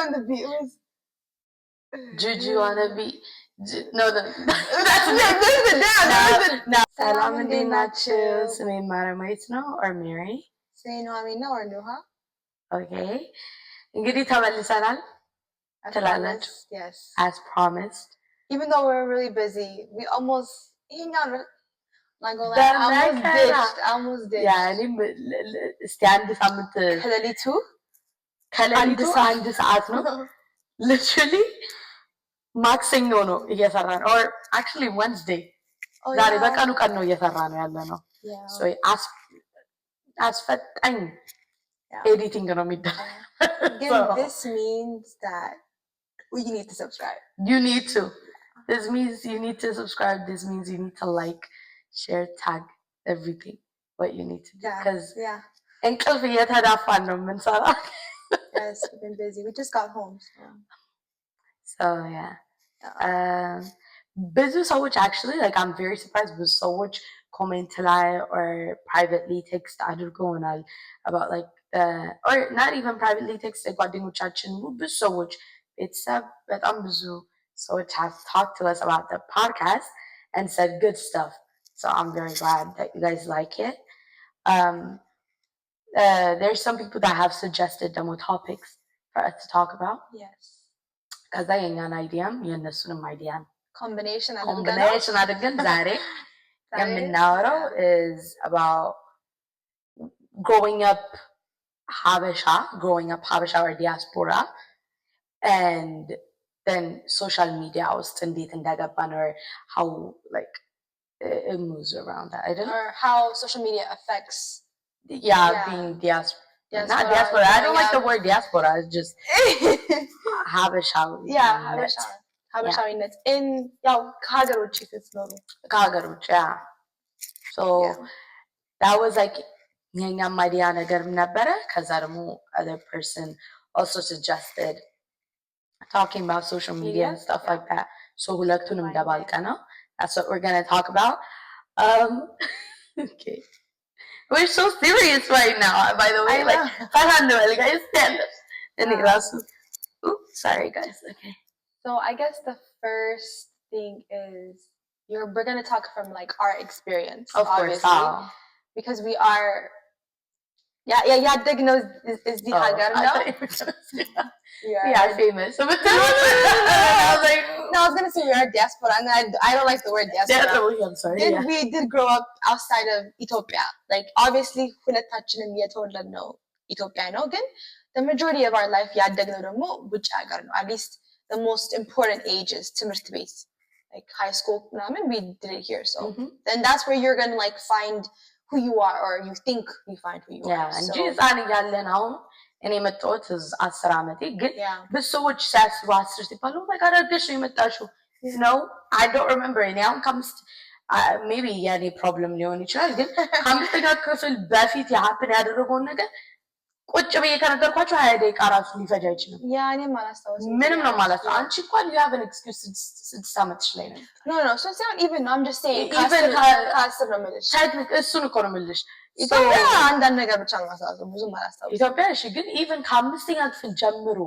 on the beat. It was Juju on the beat. No, there's the dance. No. Salam and Nacho. Same Maramait no or Mary? Say no, I mean no or Nuha. Okay. እንግዲህ ተመልሰናል ትላላችሁ yes as promised even though we're really busy we almost almost ditched يعني እስቲ አንድ ሳምንት ከሌሊቱ አንድ ሰዓት ነው literally ማክሰኞ ነው እየሰራን or actually Wednesday ዛሬ በቀኑ ቀን ነው እየሰራን ያለ ነው so አስፈጣኝ editing ነው የሚደረግ this means that you need to subscribe this means you need to subscribe this means you need to like share tag everything what you need to do because እንቅልፍ እየተዳፋን ነው የምንሰራው yes we've been busy we just got home so yeah ብዙ ሰዎች actually like I'm very surprised ብዙ ሰዎች comment ላይ or privately text አድርገውናል about like or not even privately text ጓደኞቻችን ብዙ ሰዎች ቤተሰብ በጣም ብዙ ሰዎች have talked to us about the podcast and said good stuff so I'm very glad that you guys like it there's some people that have suggested demo topics for us to talk about yes because I ain't an idea የነሱንም idea combination አድርገን ዛሬ የምናወራው is about growing up Habesha or diaspora and then social media ውስጥ እንዴት እንደገባን or how like it moves around that I don't know or how social media affects being diaspora not diaspora I don't like the word diaspora it's just Habesha ሀበሻዊነት in ያው ከሀገር ውጭ ስትኖሩ ከሀገር ውጭ so that was like የኛም አይዲያ ነገር ነበረ ከዛ ደግሞ other person also suggested talking about social media and stuff like that so ሁለቱንም ደባልቀናል that's what we're going to talk about okay we're so serious right now by the way like guys stand up sorry guys okay so I guess the first thing is we're going to talk from like our experience of obviously course because we are ያደግነው እዚህ ሀገር ነው we are famous so but I was going to say we are diaspora and I don't like the word diaspora I'm sorry we did grow up outside of Ethiopia like obviously ሁለታችንም የተወለድነው ኢትዮጵያ ነው ግን the majority of our life ያደግነው ደግሞ ውጭ ሀገር ነው at least the most important age is ትምህርት ቤት like high school we did it here so then that's where you're going to like find who you are or you think you find who you are እንጂ ዛሬ ያለን አሁን እኔ መጣሁት 10 አመቴ ግን ብዙ ሰዎች ሲያስቡ 10 ሲባሉ ማለት አድርገሽ ነው የመጣሽው no I don't remember እኔ አሁን maybe ያኔ ፕሮብለም ሊሆን ይችላል ግን ከአምስተኛ ክፍል በፊት ያሀፕን ያደረገውን ነገር ቁጭ ብዬ ከነገርኳችሁ 20 ደቂቃ ራሱ ሊፈጅ አይችልም ያኔ ማላስታውስ ምንም ነው ማለት ነው አንቺ እንኳን you have an excuse 6 አመትሽ ላይ ነው no so it's not even I'm just saying even ካስር ነው የምልሽ ቴክኒክ እሱን እኮ ነው የምልሽ ኢትዮጵያ አንዳንድ ነገር ብቻ ነው ማሳሰብ ብዙ ማላስታውስ ኢትዮጵያ እሺ ግን even ከአምስተኛ ክፍል ጀምሮ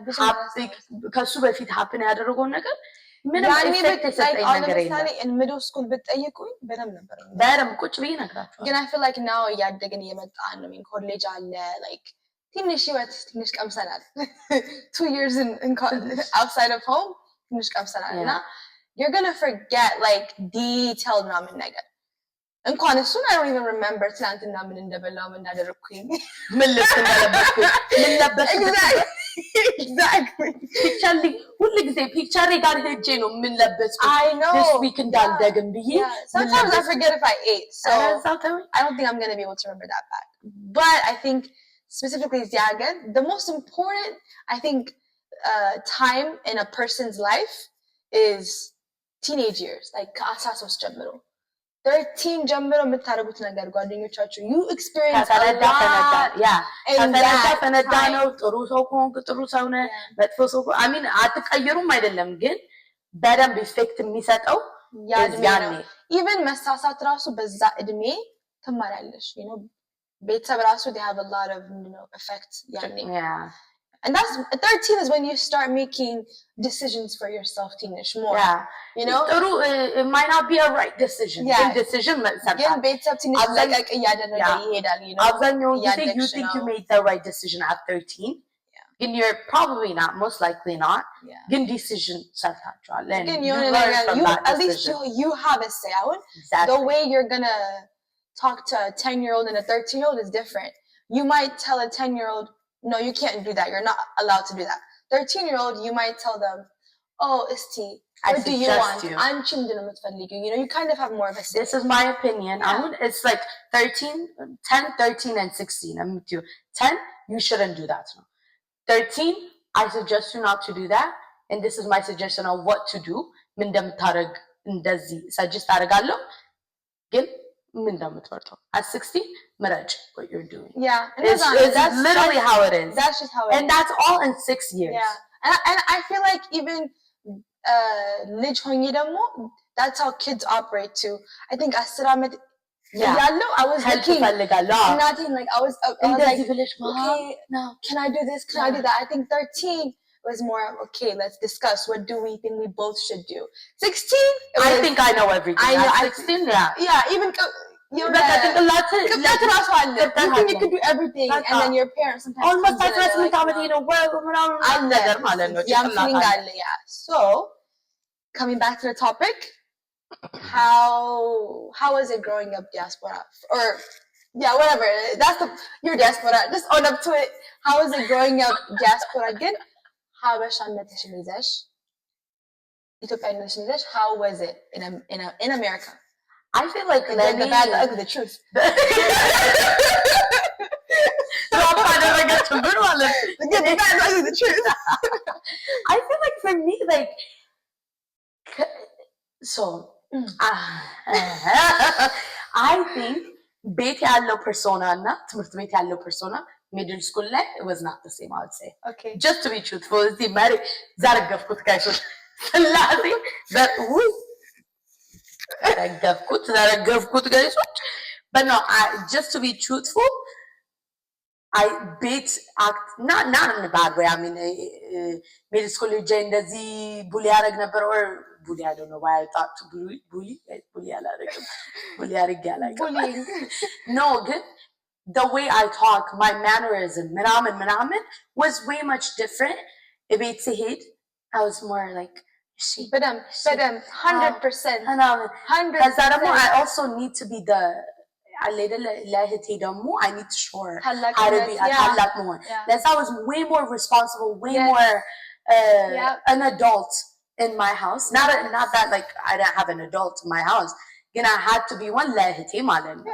ብዙ ከሱ በፊት happen ያደረገውን ነገር ምንም ኢፌክት የሰጠኝ ነገር የለም in middle school ብትጠይቁኝ በደንብ ቁጭ ብዬ ነግራችኋለሁ ግን I feel like now እያደግን እየመጣን ነው ኮሌጅ አለ like ትንሽ ቀምሰናል 2 years in outside of home ትንሽ ቀምሰናል እና you're going to forget like detailed ምናምን ነገር እንኳን እሱን I don't even remember ትናንትና ምን እንደበላው ምን እንዳደረኩኝ ምን ልብስ እንደለበስኩኝ ምን ለበስኩኝ exactly picture ሁሉ ጊዜ ፒክቸር ጋር ሄጄ ነው ምን ለበስኩኝ I know this week እንዳልደግም ብዬ sometimes I forget if I ate so I don't think I'm going to be able to remember that back but I think specifically Ziagan the most important I think time in a person's life is teenage years like ከ13 ጀምሮ 13 ጀምሮ የምታደርጉት ነገር ጓደኞቻችሁ you experience ፈነዳ ነው ጥሩ ሰው ከሆንክ ጥሩ ሰው ነህ መጥፎ ሰው I mean አትቀየሩም አይደለም ግን በደንብ ኢፌክት የሚሰጠው ያኔ even መሳሳት ራሱ በዛ እድሜ ትማራለሽ you know ቤተሰብ ራሱ they have a lot of effect ያኔ And that's 13 is when you start making decisions for yourself ትንሽ more. Yeah. You know? It might not be a right decision. Yeah. Good decision, ግን ቤተሰብ ትንሽ ለቀቅ እያደረገ ይሄዳል. You know? አብዛኛውን ጊዜ you think you made the right decision at 13. And you're probably not, most likely not. Good decision ሰርታችኋል. And you at least you have a say. Exactly. The way you're gonna talk to a 10-year-old and a 13-year-old is different. You might tell a 10-year-old, no, you can't do that. You're not allowed to do that. 13-year-old, you might tell them, oh, Isti, what do you want? You know, you kind of have more of a say. This is my opinion. It's like 13, 10, 13, and 16. I'm with you. 10, you shouldn't do that. 13, I suggest you not to do that. And this is my suggestion on what to do. Suggest ግን ምን እንደምትወርተው at 16 ምረጭ what you're doing. Yeah, it's literally how it is. That's just how it is. And that's all in 6 years. Yeah, and I feel like even ልጅ ሆኜ ደግሞ that's how kids operate too. I think 10 ዓመት ያለው I was looking nothing like I was like, okay, no, can I do this? Can I do that? I think 13 was more okay, let's discuss what do we think we both should do. 16, I think I know everything. I know. 16, even you think a lot of you think you could do everything, and then your parents sometimes almost like So coming back to the topic, how was it growing up diaspora, or whatever, that's your diaspora, just own up to it. How was it growing up diaspora again? ሀበሻነትሽን ይዘሽ ኢትዮጵያነትሽን ይዘሽ how was it in America? I feel like the bad, the ugly, the truth. The good, the bad, the ugly, the truth. I feel like for me, like, so I think ቤት ያለው ፐርሶና እና ትምህርት ቤት ያለው ፐርሶና middle school ላይ it was not the same, I would say. Okay. Just to be truthful, it's the married zaragafkut guys. Lasi that who zaragafkut guys. But no, just to be truthful, I beat act not in a bad way. I mean, middle school Jane እንደዚህ bully ያደርግ ነበር, or bully, I don't know why I thought to bully bullying. No, good. The way I talk, my mannerism, ምናምን was way much different. ቤት ስሄድ I was more like, በደምብ 100%. ከዛ ደግሞ I also need to be the ለእህቴ ደግሞ I need to show her how to be ታላቅ መሆን. That's I was way more responsible, way more an adult in my house. Not that like I didn't have an adult in my house. Then I had to be one ለእህቴ ማለት ነው.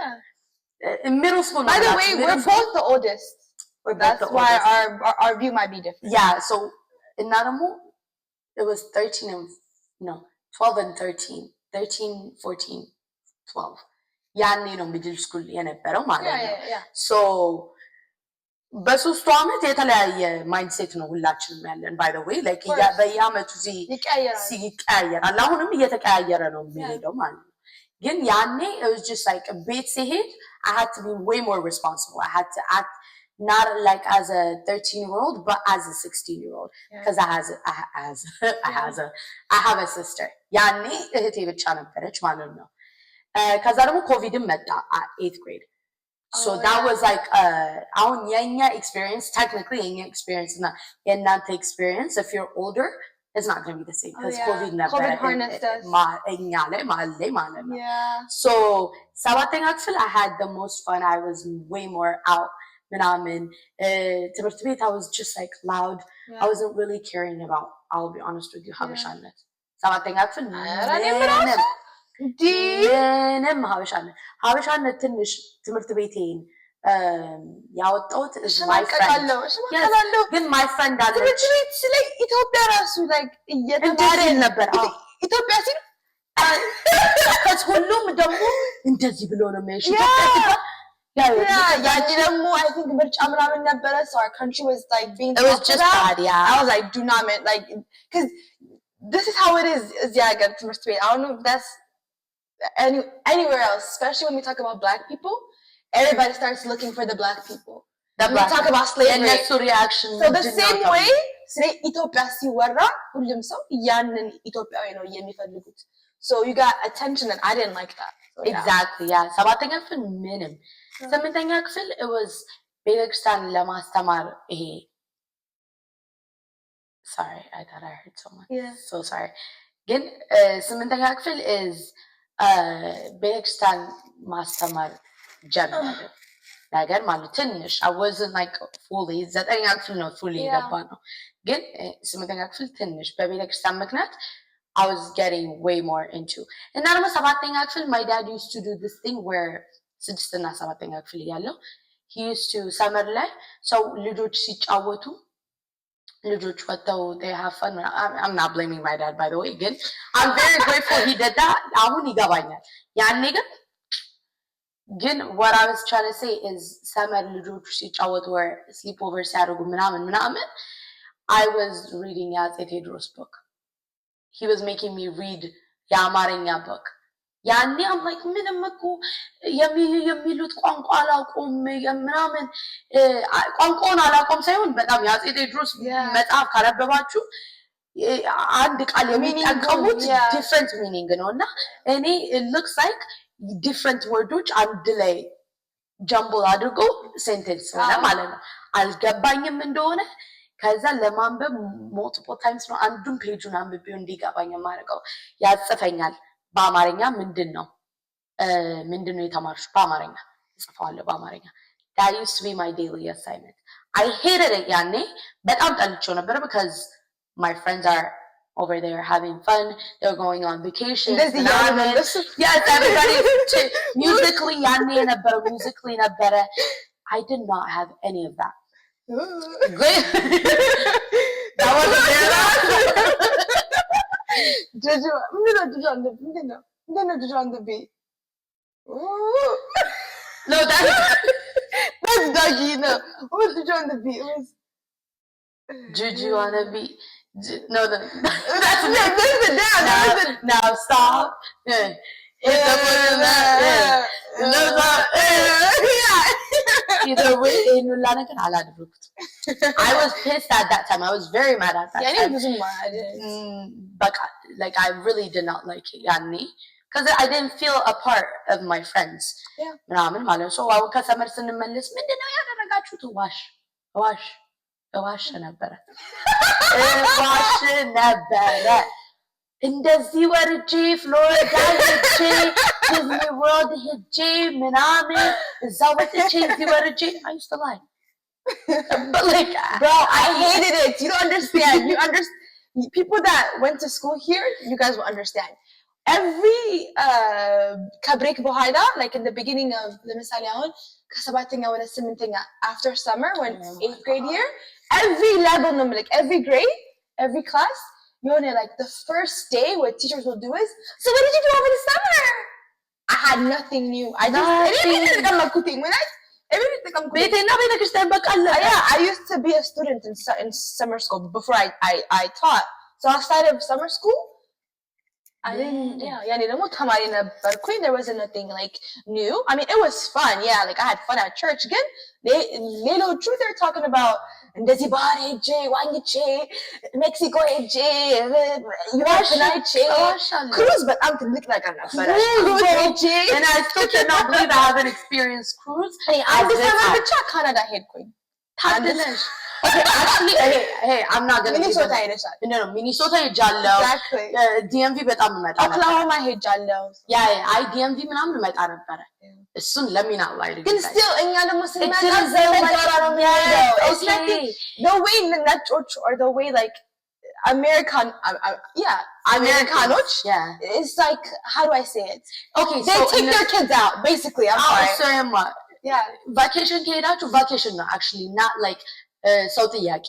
In middle school. By the way, we're both the oldest. That's why our view might be different. Yeah, so in Nanamu, it was 12 and 13. 13, 14, 12. ያኔ ነው ሚድል ስኩል የነበረው ማለት ነው። ሶ በሶስቱ ዓመት የተለያየ ማይንድሴት ነው ሁላችንም ያለን። ባይ ዘ ዌይ ላይክ በየዓመቱ ይቀያየራል። አሁንም እየተቀያየረ ነው የሚሄደው ማለት ነው። ግን ያኔ it was just like ቤት ሲሄድ I had to be way more responsible. I had to act not like as a 13-year-old, but as a 16-year-old, because I have a sister. ያኔ እህቴ ብቻ ነበረች ማለት ነው። ከዛ ደግሞ ኮቪድም መጣ at 8th grade. So that was like አሁን የኛ experience, technically የኛ experience እና የእናንተ experience, if you're older, it's not going to be the same because COVID never harnessed us. So ሰባተኛ ክፍል I had the most fun. I was way more out ምናምን ትምህርት ቤት I was just like loud. I wasn't really caring about, I'll be honest with you, ሀበሻነት ሰባተኛ ክፍል ምንም ሀበሻነት ትንሽ ትምህርት ቤቴን ያወጣሁት my friend. ግን my friend አለች ስለ ኢትዮጵያ ራሱ like እየተማረ ነበር ኢትዮጵያ ሲል ሁሉም ደግሞ እንደዚህ ብሎ ነው የሚያይሽ ያቺ ደግሞ I think ምርጫ ምናምን ነበረ, so our country was like being it was just bad. I was like do not like because this is how it is እዚህ ሀገር ትምህርት ቤት. I don't know if that's anywhere else, especially when we talk about black people. Everybody starts looking for the black people. We talk about slavery. reaction. So the same way, say Ethiopia siwara, ሁሉም ሰው ያንን ኢትዮጵያዊ ነው የሚፈልጉት. So you got attention and I didn't like that. So, yeah. Exactly, yeah. ሰባተኛ ክፍል ምንም ስምንተኛ ክፍል it was ቤተክርስቲያን ለማስተማር ይሄ sorry I thought I heard someone. Yeah. So sorry. ግን ስምንተኛ ክፍል is ቤተክርስቲያን ማስተማር ጀመረ ነገር ማለት ትንሽ I wasn't like fully ዘጠነኛ ክፍል ነው fully ገባ ነው ግን ስምንተኛ ክፍል ትንሽ በቤተክርስቲያን ምክንያት I was getting way more into እና ደግሞ ሰባተኛ ክፍል my dad used to do this thing where ስድስትና ሰባተኛ ክፍል ያለው he used to summer ላይ so ልጆች ሲጫወቱ ልጆች ወጥተው they have fun I'm not blaming my dad by the way ግን I'm very grateful he did that አሁን ይገባኛል ያኔ ግን what I was trying to say is summer ልጆች ሲጫወቱ or sleepover ሲያደርጉ ምናምን I was reading Aፄ ቴዎድሮስ book he was making me read የአማርኛ book ያኔ I'm like ምንም እኮ የሚሉት ቋንቋ አላውቅም ምናምን ቋንቋውን አላውቅም ሳይሆን በጣም የአፄ ቴዎድሮስ መጽሐፍ ካነበባችሁ አንድ ቃል የሚጠቀሙት different meaning ነውና እኔ it looks like different words አንድ ላይ jumble አድርጎ sentence ሆነ ማለት ነው አልገባኝም እንደሆነ ከዛ ለማንበብ multiple times ነው አንዱን ፔጁን አንብቤው እንዲገባኝ ማድረገው ያጽፈኛል በአማርኛ ምንድነው የተማርሽ በአማርኛ ጽፈዋለሁ በአማርኛ that used to be my daily assignment I hated it ያኔ በጣም ጠልቼው ነበር because my friends are over there having fun they're going on vacation yes everybody musically ያኔ የነበረው musically ነበረ I did not have any of that that wasn't there Did you on the beat? Ooh. No, that's Dougie. No, what did you on the beat? It was Juju on the beat. No, that's the down. Now stop. Yeah. Either way, I was pissed at that time. I was very mad at that time. I wasn't mad. But like I really did not like it, because I didn't feel a part of my friends. Yeah. So I would customer ስንመለስ ምንድነው ያደረጋችሁት ዋሽ ነበረ እንደዚህ ወርጄ ፍሎሪዳ ሄጄ ዲዝኒ ወርልድ ሄጄ ምናምን እዛ ወጥቼ እዚህ ወርጄ I used to lie. But like, bro, I hated it. You don't understand. People that went to school here, you guys will understand. Every kabrik bohaida, like in the beginning of the misaliaon, kasabatinga wala simintinga after summer when 8th grade year, every level number, like every grade, every class, you know, like the first day what teachers will do is, so what did you do over the summer? I had nothing new. I just I used to be a student in summer school before I taught. So outside of summer school, I didn't. There wasn't nothing like new. I mean, it was fun. Yeah, like I had fun at church. Again, they're talking about እንደዚህ ባህር ሄጄ ዋኝቼ ሜክሲኮ ሄጄ ዩሮፕ ሄጄ ክሩዝ በጣም ትልቅ ነገር ነበረ and I still cannot believe I haven't experienced cruise አንድ ሰሞን ብቻ ካናዳ ሄድኩኝ ታድለሽ okay actually hey I'm not going to ሚኒሶታ ሄደሻል no ሚኒሶታ ሄጃለሁ DMV በጣም መጣ ኦክላሆማ ሄጃለሁ ያ አይ DMV ምናምን መጣ ነበር እሱን ለሚና ላይ ግን still እኛ ደግሞ ስንመጣ ነው the way ነጮች or the way like Americanos it's like how do I say it okay they take their kids out basically I'm sorry yeah vacation ከሄዳችሁ vacation ነው actually not like ሰው ጥያቄ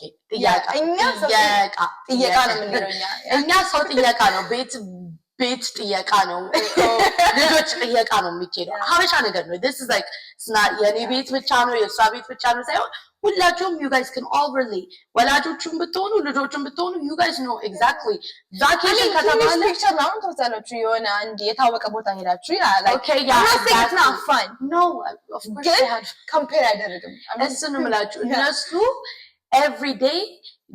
እኛ ሰው ጥያቄ ነው ቤት ጥያቄ ነው ልጆች ጥያቄ ነው የሚኬደው ሀበሻ ነገር ነው this is like it's not የኔ ቤት ብቻ ነው የሷ ቤት ብቻ ነው ሳይሆን ሁላችሁም you guys can all relate ወላጆቹም ብትሆኑ ልጆቹም ብትሆኑ you guys know exactly vacation ከተባለ ፒክቸር ነው ተወሰነች የሆነ አንድ የታወቀ ቦታ ሄዳችሁ okay yeah it's not fun no of course they had compare አይደረግም እሱን እምላችሁ እነሱ every day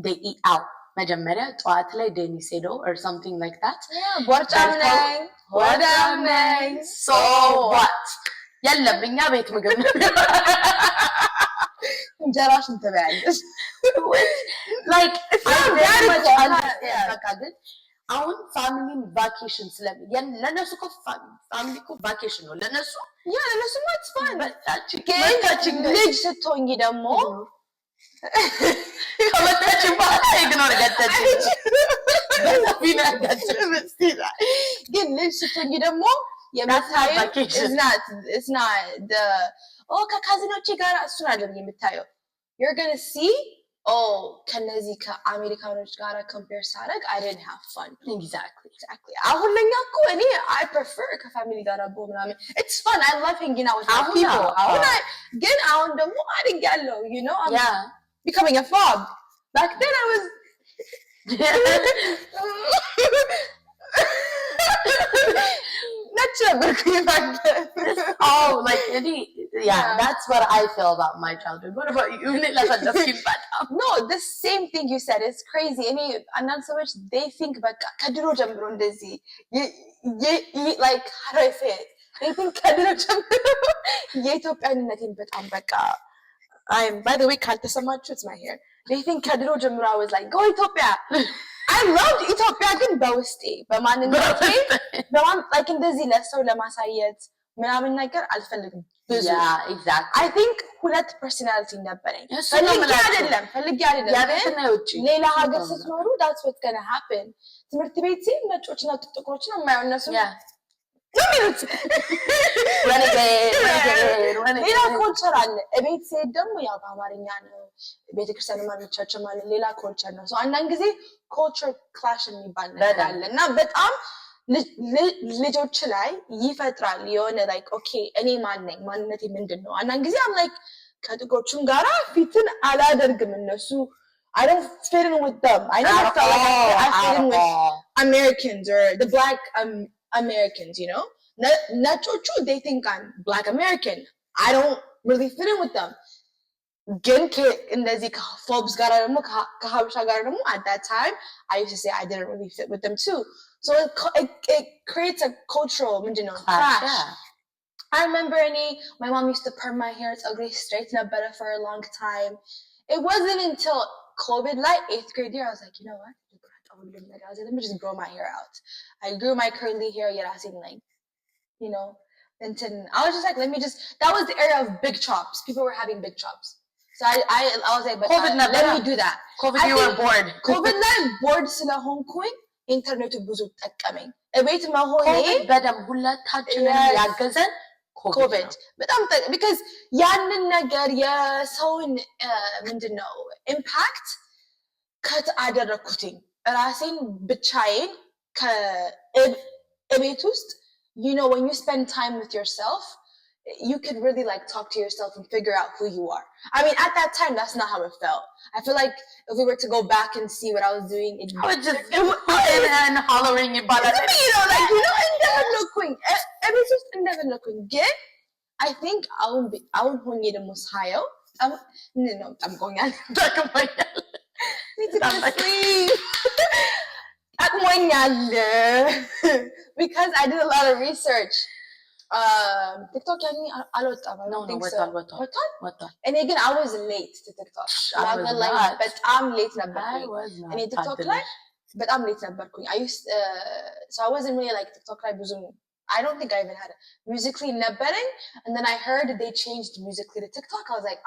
they eat out መጀመሪያ ጠዋት ላይ ዴኒስ ሄዶ or something like that ቦርጫም ነኝ ወዳም ነኝ so what የለም እኛ ቤት ምግብ ነው እንጀራሽን ትበያለሽ like it's not very much በቃ ግን አሁን ፋሚሊን ቫኬሽን ለነሱ እኮ ፋሚሊ እኮ ቫኬሽን ነው ለነሱ ለነሱ it's fun መጣችን ልጅ ስትሆኚ ደግሞ ከመጣችን በኋላ ኢግኖር ገጠች ግን ልጅ ስትሆኚ ደግሞ የምታየው it's not the ከካዝኖቼ ጋር እሱን አይደለም የምታየው you're gonna see ከነዚህ ከአሜሪካኖች ጋር compare ሳደርግ I didn't have fun exactly አሁን ለኛ እኮ እኔ I prefer ከፋሚሊ ጋር ምናምን it's fun I love hanging out with people ግን አሁን ደግሞ አድጌያለሁ you know I'm becoming a fob back then I was like that's what I feel about my childhood what about you no the same thing you said it's crazy አንዳንድ ሰዎች they think በቃ ከድሮ ጀምሮ እንደዚህ like how do I say it they think ከድሮ ጀምሮ የኢትዮጵያዊነትን በጣም በቃ I'm by the way ካልተሰማችሁ it's my hair they think ከድሮ ጀምሮ I was like go Ethiopia I loved Ethiopia ግን በውስጤ በማንነቴ like እንደዚህ ለሰው ለማሳየት ምናምን ነገር አልፈልግም ብዙ exactly I think ሁለት personality ነበረኝ ፈልጌ አይደለም ሌላ ሀገር ስትኖሩ that's what's going to happen ትምህርት ቤት ሲል ነጮችና ጥቁሮች ነው የማየው እነሱ ሌላ ኮልቸር አለ እቤት ሲሄድ ደግሞ ያው በአማርኛ ነው ቤተክርስቲያን ማለቻቸው ማለት ሌላ ኮልቸር ነው አንዳንድ ጊዜ ኮልቸር ክላሽ የሚባል ነገር አለ እና በጣም ልጆች ላይ ይፈጥራል የሆነ like okay እኔ ማን ነኝ ማንነቴ ምንድነው አንዳንድ ጊዜ I'm like ከጥቁሮቹም ጋራ ፊትን አላደርግም እነሱ I don't fit in with them I never felt like I fit in with Americans or the black Americans you know ነጮቹ they think I'm black American I don't really fit in with them ግን እንደዚህ ከፎብስ ጋር ደግሞ ከሀበሻ ጋር ደግሞ at that time I used to say I didn't really fit with them too so it creates a cultural clash I remember my mom used to perm my hair it's ugly straight ነበረ for a long time it wasn't until COVID like 8th grade year I was like you know what let me just grow my hair out I grew my curly hair የራሴን like you know I was just like that was the era of big chops people were having big chops so I was like but let me do that COVID you were bored COVID ላይ bored ስለሆንኩኝ ኢንተርኔቱ ብዙ ጠቀመኝ እቤት መሆኔ በደም ሁለታችንን ያገዘን COVID በጣም because ያንን ነገር የሰውን ምንድነው ኢምፓክት ከት አደረኩትኝ ራሴን ብቻዬን ከቤት ውስጥ you know when you spend time with yourself you could really like talk to yourself and figure out who you are I mean at that time that's not how it felt I feel like if we were to go back and see what I was doing I was just and hollering about it you know like you know እንደፈለኩኝ እንደፈለኩኝ ግን I think አሁን ሆኜ ደግሞ ሳየው ነው ጠምቆኛል ጠቅሞኛል because I did a lot of research TikTok ያኔ አልወጣም ወጣ እኔ ግን I was late to TikTok በጣም late ነበርኩኝ እኔ TikTok ላይ በጣም late ነበርኩኝ so I wasn't really like TikTok ላይ ብዙ I don't think I even had Musical.ly ነበረኝ and then I heard they changed Musical.ly to TikTok I was like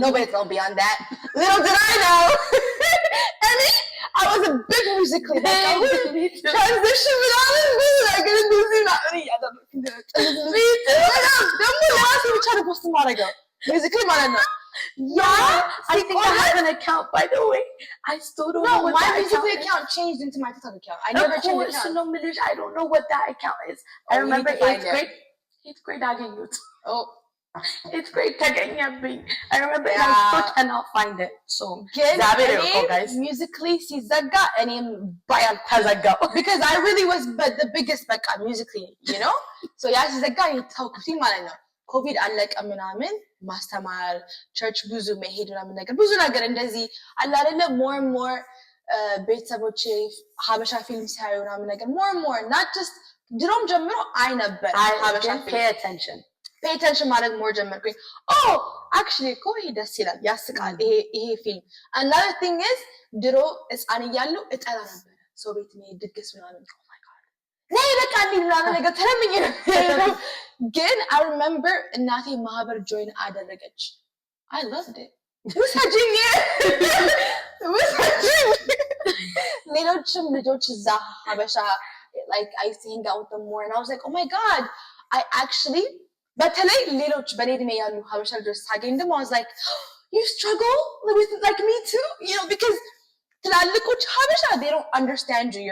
nobody's gonna be on that little did I know I was a big Musical.ly transition ምናምን like ደግሞ ለራሴ ብቻ ነው ፖስት ማድረገው Musical.ly ማለት ነው I think I have an account by the way I still don't know what my Musical.ly account changed into my TikTok account I never changed it no I don't know what that account is I remember 8th grade I can use It's great tagging. I remember I still cannot find it. So guys. Musically Sizaga and because I really was but the biggest musically, you know? So yeah, Sizaga ይታውኩኝ ማለት ነው። ኮቪድ አለቀ ምናምን ማስተማር ቸርች ብዙ መሄድ ምናምን ነገር ብዙ ነገር እንደዚህ አለ አይደለ more and more ቤተሰቦቼ ሀበሻ ፊልም ሲያዩ ምናምን ነገር more and more not just ድሮም ጀምሮ አይ ነበር ሀበሻ pay attention ማድረግ more ጀመርኩኝ oh actually እኮ ይሄ ደስ ይላል ያስቃል ይሄ ፊልም another thing is ድሮ ህፃን እያለሁ እጠላ ነበር ሰው ቤት መሄድ ድግስ ምናምን ነይ በቃ ምናምን ነገር ተለምኝ ግን I remember እናቴ ማህበር join አደረገች I loved it ውሰጂኝ ሌሎችም ልጆች እዛ ሀበሻ like I used to hang out with them more and I was like oh my god I actually በተለይ ሌሎች በኔ እድሜ ያሉ ሀበሻ ልጆች ሳገኝ ደግሞ I was like you struggle with like me too you know because ትላልቆች ሀበሻ they don't understand you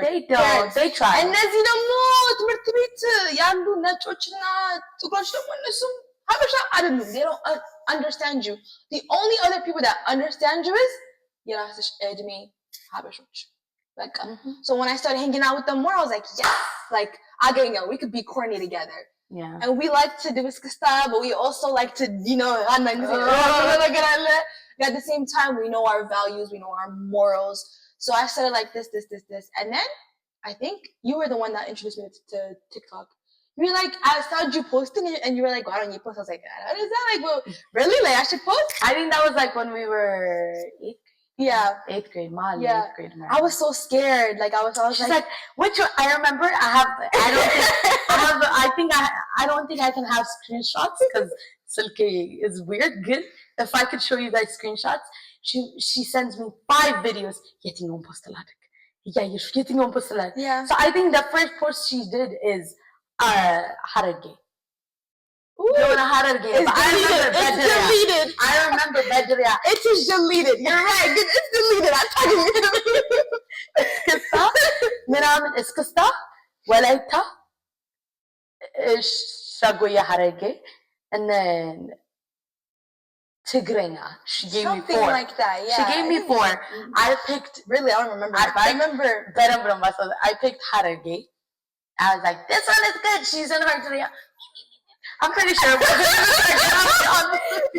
they try እነዚህ ደግሞ ትምህርት ቤት ያሉ ነጮችና ጥቁሮች ደግሞ እነሱም ሀበሻ አይደሉም they don't understand you the only other people that understand you is የራስሽ እድሜ ሀበሾች በቃ so when I started hanging out with them more I was like yes like አገኘው we could be corny together yeah and we like to do iskasta but we also like to you know at the same time we know our values we know our morals so I started like this and then I think you were the one that introduced me to TikTok you were like I started you posting and you were like why don't you post I was like what is that like well, really like I should post I think that was like when we were 8th grade Mali, 8th grade Mali. I was so scared like I was she's like which one? I remember I don't think I can have screenshots because Silke is weird good if I could show you guys screenshots she sends me 5 videos የትኛውን ፖስት ላድርግ የትኛውን ፖስት ላድርግ so I think the first post she did is ሀረርጌ የሆነ ሀረርጌ deleted I remember Bedria it is deleted you're right it's deleted I'm talking እስክስታ ምናምን እስክስታ ወላይታ ሻጎያ ሀረርጌ and then Tigrenya. She gave something me 4. like that. Yeah. She gave me 4. I picked. Really, I don't remember. I remember. I picked Harage. I was like, this one is good. She's in her career. I'm pretty sure it wasn't.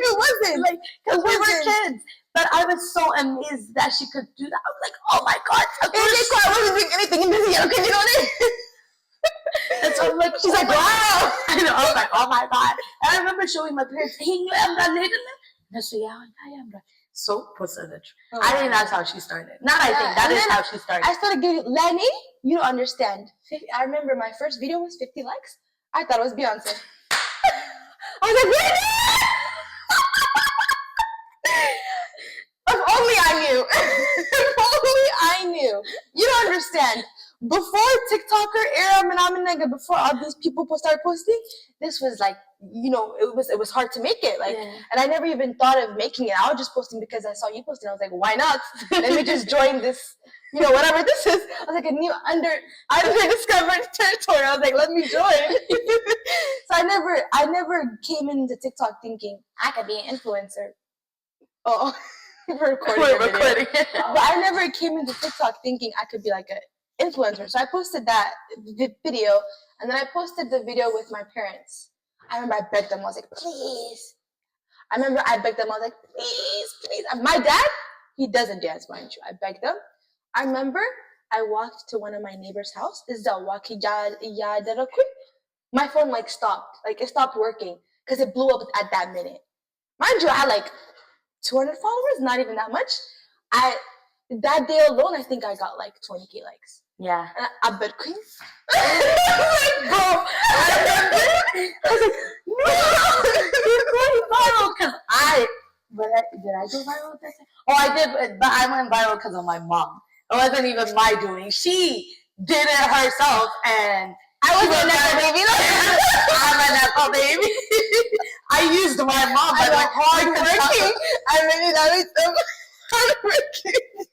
It wasn't. Like, because we were kids. But I was so amazed that she could do that. I was like, oh my god. I wasn't doing anything in this year. Okay, you know what I mean? And so I'm like, she's like, wow. I know. I was like, oh my god. And I remember showing my parents, so posted. I think that's how she started. I think that is how she started. I started getting Lenny. You don't understand. I remember my first video was 50 likes. I thought it was Beyonce. I was like, really? If only I knew. If only I knew. You don't understand. Before TikToker era, before all these people started posting, this was like, you know, it was hard to make it. Like, and I never even thought of making it. I was just posting because I saw you posting. I was like, why not? Let me just join this, you know, whatever this is. I was like a new undiscovered territory. I was like, let me join. So I never came into TikTok thinking I could be an influencer. Oh, we're recording. But I never came into TikTok thinking I could be like a influencer. So I posted that video and then I posted the video with my parents. I remember I begged them. I was like, please. I begged them. I was like, please. My dad, he doesn't dance, mind you. I begged them. I remember I walked to one of my neighbor's house. My phone like stopped. Like it stopped working because it blew up at that minute. Mind you, I had like 200 followers, not even that much. That day alone, I think I got like 20k likes. Yeah. I bet queen. Bro, I was like, no, you're going viral because did I go viral that time? Oh, I did, but I went viral because of my mom. It wasn't even my doing. She did it herself, and I was a nepo baby. I'm a nepo baby. I used my mom, but like hardworking. I made it hardworking.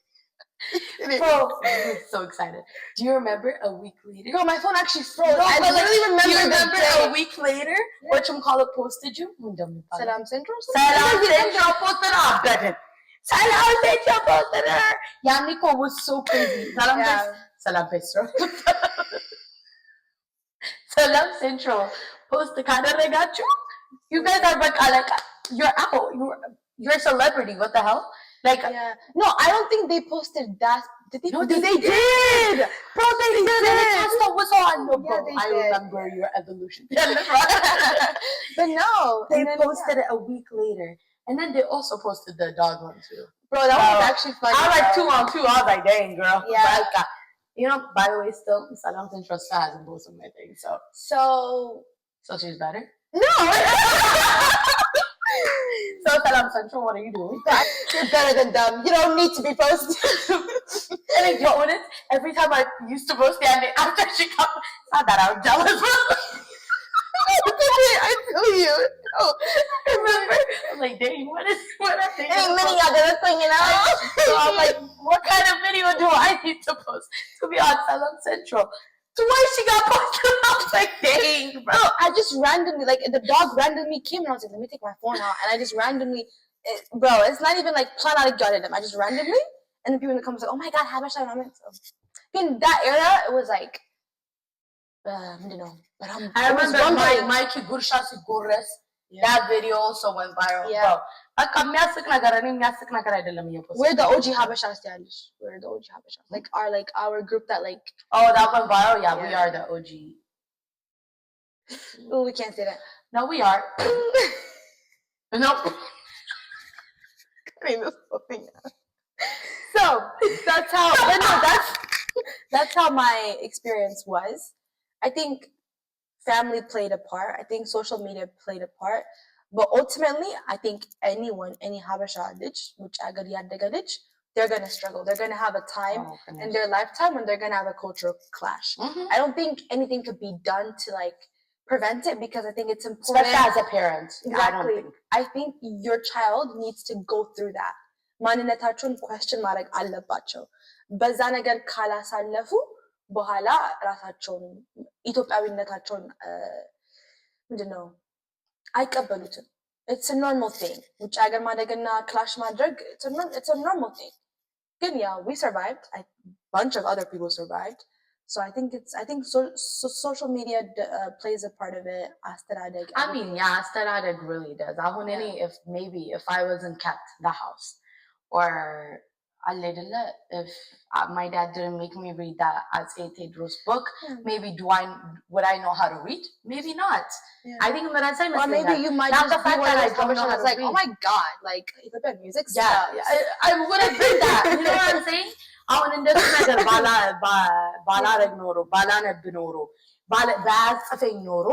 Bro, I'm so excited. Do you remember a week later? Girl, my phone actually froze. No, I literally remember. Do you remember a week later? Yeah. Whatchamacallit posted you? Salam Central. Salam Central posted her. Salam Central posted her. Yeah, Nico was so crazy. Salam Central. Salam Central posted Kadaragachu. You guys are like, you're out. You're a celebrity. What the hell? Like, yeah. No, I don't think they posted that. Did they? No, they did. Bro, they did. And the cast was on. No, bro, yeah, I remember your evolution. But no, they posted it a week later, and then they also posted the dog one too. Bro, that was actually funny. I was like 2 on 2. I was like, dang, girl. Yeah. But, you know, by the way, still Salam Central still hasn't posted my thing. So she's better. No. So Salam Central, what are you doing? You're better than them. You don't need to be posted. And I go on it every time I used to post it, and after she got, it's not that I was jealous. I feel you. Oh, remember? I'm like, dang, what I'm thinking? Ain't many other thing, you know? So I'm like, what kind of video do I need to post to be on Salam Central? Twice she got posted. I was like, dang, bro. I just randomly, like, the dog randomly came and I was like, let me take my phone out. And I just randomly, bro, it's not even like plan out got them. I just randomly, and then people in the comments like, oh my God, how much I know. So in that era, it was like, I don't know. But I remember my Kigurshasi Gurres. That video also went viral. Yeah. Bro, we're the OG Habasha stylish. We're the OG Habasha. Like our group that like. Oh, that went viral. Yeah, we are the OG. Oh, we can't say that. No, we are. Nope. So that's how. But no, that's how my experience was. I think family played a part. I think social media played a part. But ultimately, I think any Habasha ditch, which they're gonna struggle. They're gonna have a time in their lifetime when they're gonna have a cultural clash. Mm-hmm. I don't think anything could be done to like prevent it because I think it's important. Especially as a parent. Exactly. I think your child needs to go through that. ማንነታቸውን question ማድረግ አለባቸው። በዛ ነገር ካላሳለፉ በኋላ ራሳቸውን ኢትዮጵያዊነታቸውን ምንድነው አይቀበሉትም። It's a normal thing. ውጭ ሀገር ማደግና ክላሽ ማድረግ it's a normal thing. ግን yeah, we survived. A bunch of other people survived. So I think social media plays a part of it. Asteradeg. I mean, yeah, Asteradeg really does. If I wasn't kept the house, or if my dad didn't make me read that Ase Tedros book, maybe would I know how to read? Maybe not. Yeah. I think I'm gonna say, or maybe you might not the fact that I don't know how to read. Oh my God, like Ethiopian music. Yeah, I would have been that. You know what I'm saying? አሁን እንደዚህ ነገር ባላረግ ኖሮ ባላነብ ኖሮ ባጽፈኝ ኖሮ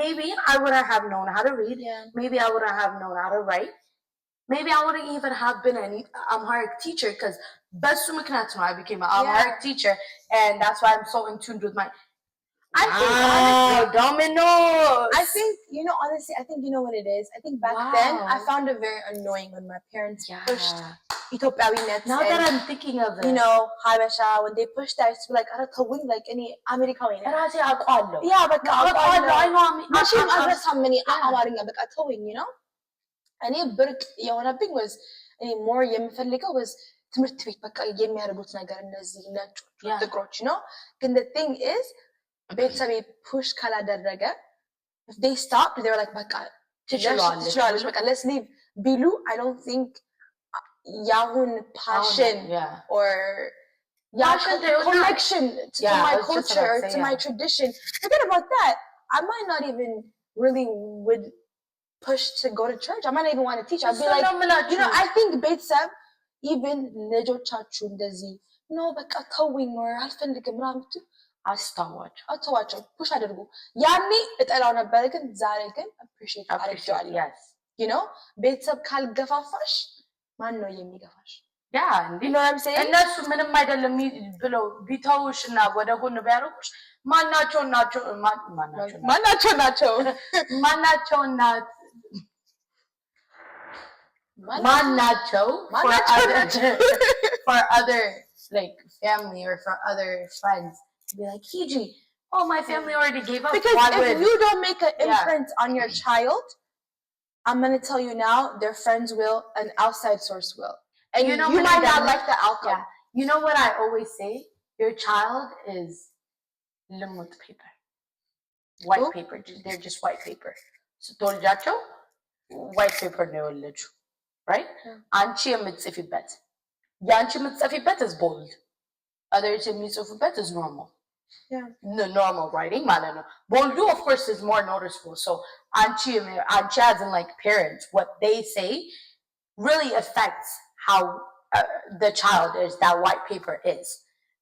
maybe I wouldn't have known how to read. Maybe I wouldn't have known how to write. Maybe I wouldn't even have been an Amharic teacher because በሱ ምክንያት ነው I became an Amharic teacher, and that's why I'm so in tune with my dominoes. I think, honestly, I think you know what it is. I think back then I found it very annoying when my parents pushed Ethiopiawinet. Now that I'm thinking of it, Habasha, when they pushed that, it's like, tawing like any American. Yeah, but I know many Amharic, but tawing, እኔ ብርቅ የሆነብኝ was more የምፈልገው was ትምህርት ቤት በቃ የሚያደርጉት ነገር እነዚህ ነጮች ጥቁሮች ግን the thing is ቤተሰቤ push ካላደረገ if they stopped they were like በቃ ትችላለች በቃ let's leave ቢሉ I don't think ያሁን passion or connection to my culture or to my tradition, forget about that. I might not even really would push to go to church. I might not even want to teach. I'd be like, I think ቤተሰብ even ልጆቻችሁ እንደዚህ በቃ ተውኝ or አልፈልግም ምናምን አስተዋቸው ፑሽ አድርጉ። ያኔ እጠላው ነበር ግን ዛሬ ግን appreciate አድርጌዋለሁ። ቤተሰብ ካልገፋፋሽ ማን ነው የሚገፋሽ? እነሱ ምንም አይደለም ብለው ቢተውሽና ወደ ጎን ቢያደርጉሽ ማናቸው for other like family or for other friends to be like, Hiji, oh, my family already gave up. Because if you don't make an imprint on your child, I'm going to tell you now, their friends will, an outside source will. And you might not like the outcome. Yeah. You know what I always say? Your child is limit paper. White paper. They're just white paper. So toljacho, white paper neolaju. Right? Anchi mitzifibet. Yanchi mitzifibet is bold. Others mitzifibet is normal. Yeah. The normal writing, malano. Boldu, of course, is more noticeable. So anchi as in like parents, what they say really affects how the child is, that white paper is.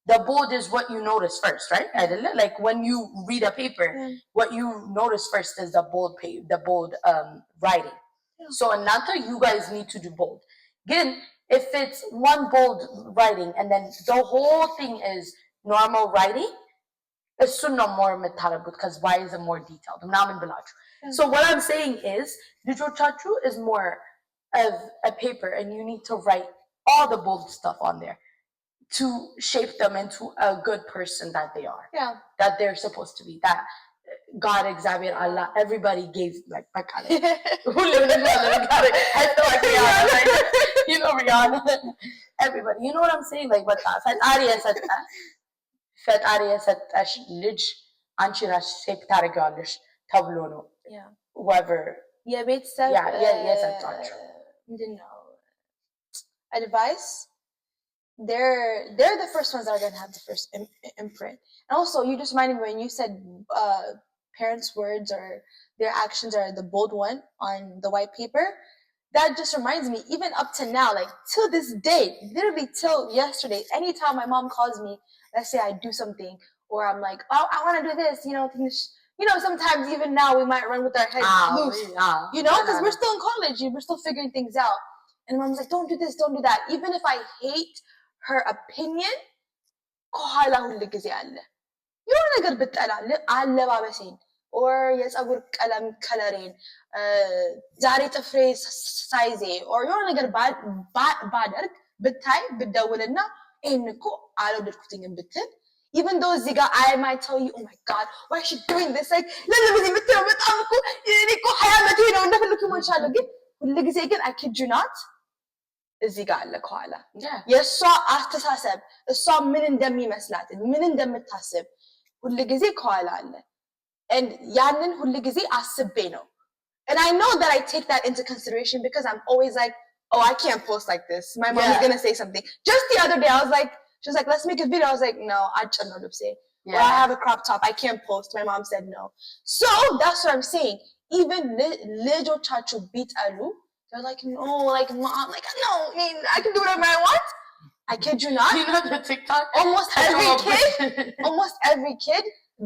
The bold is what you notice first, right? Like when you read a paper, what you notice first is the bold writing. So another, you guys need to do bold. Again, if it's one bold writing and then the whole thing is normal writing, it's no more metallic because why is it more detailed? So what I'm saying is, Chachu is more of a paper and you need to write all the bold stuff on there to shape them into a good person that they are. Yeah. That they're supposed to be. That God, Xavier, Allah, everybody gave like you know Rihanna. Everybody. You know what I'm saying? Like what Fet Arya ሰጠሽ ልጅ አንቺ ራስሽ ሴት ታደርጊዋለሽ ተብሎ ነው whoever የቤተሰብ የሰጣቸው ምንድን ነው advice. They're the first ones that are going to have the first imprint. And also, you just reminded me when you said parents' words or their actions are the bold one on the white paper. That just reminds me, even up to now, like till this day, literally till yesterday, anytime my mom calls me, let's say I do something, or I'm like, oh, I want to do this, sometimes even now we might run with our heads loose, because we're still in college, we're still figuring things out. And mom's like, don't do this, don't do that. Even if I hate her opinion, ከኋላ ሁሉ ጊዜ አለ የሆነ ነገር ብጠላ አለባበሴን or የፀጉር ቀለም ከለሬን ዛሬ ጥፍሬ ሳይዜ or የሆነ ነገር ባደርግ ብታይ ብደውልና ይሄን እኮ አልወደድኩትኝም ብትል even though እዚህ ጋር I might tell you, oh my god, why is she doing this? Like ለምን በዚህ ብትለው በጣም እኮ እኔ እኮ 20 ዓመቴ ነው እንደፈለኩ ማንቻለሁ ግን ሁሉ ጊዜ ግን I kid you not እዚህ ጋር አለ ከኋላ የሷ አስተሳሰብ እሷ ምን እንደሚመስላት ምን እንደምታስብ ሁሉ ጊዜ ከኋላ አለ and ያንን ሁሉ ጊዜ አስቤ ነው and I know that I take that into consideration because I'm always like, oh, I can't post like this, my mom is going to say something. Just the other day I was like, she was like, let's make a video. I was like, no, or I have a crop top, I can't post. My mom said no. So that's what I'm saying. Even little chachu beat alu, they're like, no, like mom, like no, I can do whatever I want. I kid you not. You know the TikTok? Almost every kid,